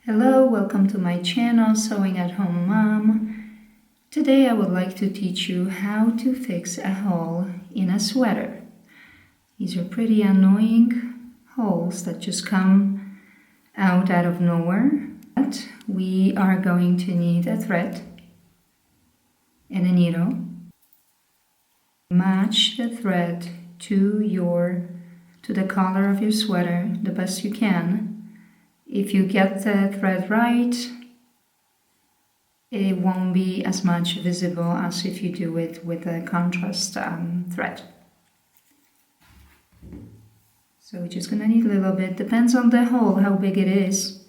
Hello, welcome to my channel, Sewing at Home Mom. Today I would like to teach you how to fix a hole in a sweater. These are pretty annoying holes that just come out of nowhere. But we are going to need a thread and a needle. Match the thread to the collar of your sweater the best you can. If you get the thread right, it won't be as much visible as if you do it with a contrast thread. So we're just gonna need a little bit, depends on the hole, how big it is.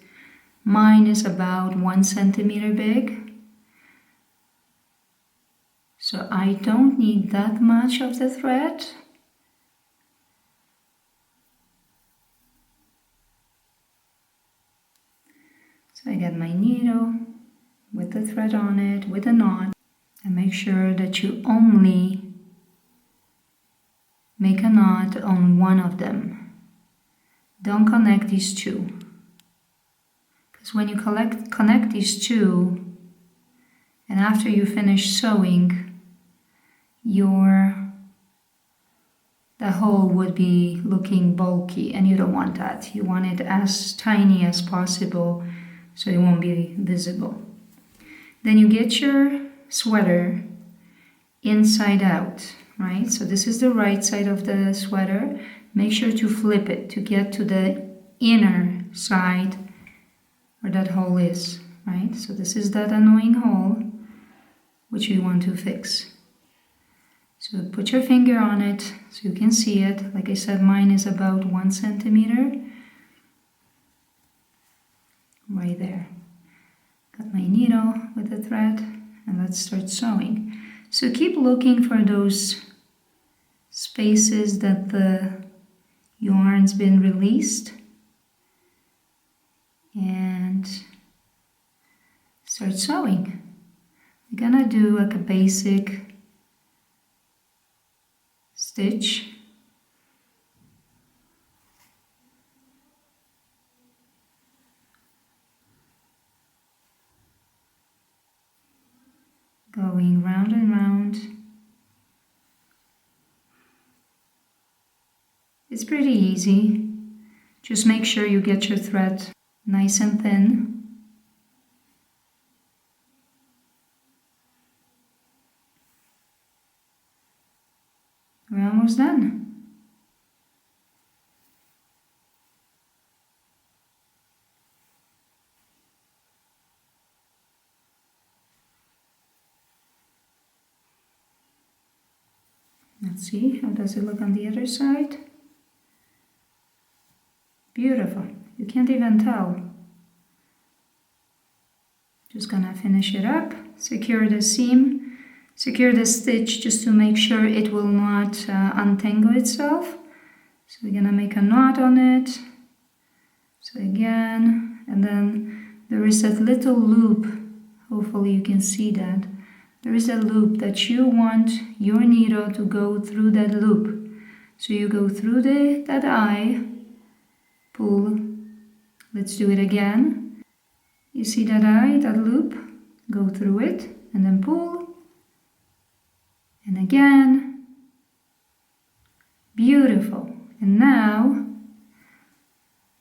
Mine is about 1 centimeter big. So I don't need that much of the thread. So I get my needle with the thread on it, with a knot, and make sure that you only make a knot on one of them. Don't connect these two. Because when you connect these two, and after you finish sewing, the hole would be looking bulky, and you don't want that. You want it as tiny as possible, so it won't be visible. Then you get your sweater inside out, right? So this is the right side of the sweater. Make sure to flip it to get to the inner side where that hole is, right? So this is that annoying hole which we want to fix. So put your finger on it so you can see it. Like I said, mine is about 1 centimeter. Right there. Got my needle with the thread, and let's start sewing. So keep looking for those spaces that the yarn's been released and start sewing. We're gonna do like a basic stitch. Going round and round. It's pretty easy. Just make sure you get your thread nice and thin. We're almost done. Let's see, how does it look on the other side? Beautiful. You can't even tell. Just gonna finish it up. Secure the seam. Secure the stitch just to make sure it will not untangle itself. So we're gonna make a knot on it. So again, and then there is that little loop. Hopefully you can see that. There is a loop that you want your needle to go through that loop. So you go through that eye, pull. Let's do it again. You see that eye, that loop? Go through it and then pull. And again. Beautiful. And now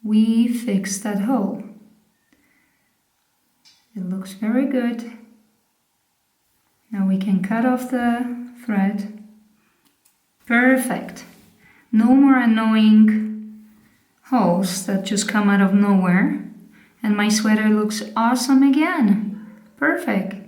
we fix that hole. It looks very good. Now we can cut off the thread. Perfect. No more annoying holes that just come out of nowhere. And my sweater looks awesome again. Perfect.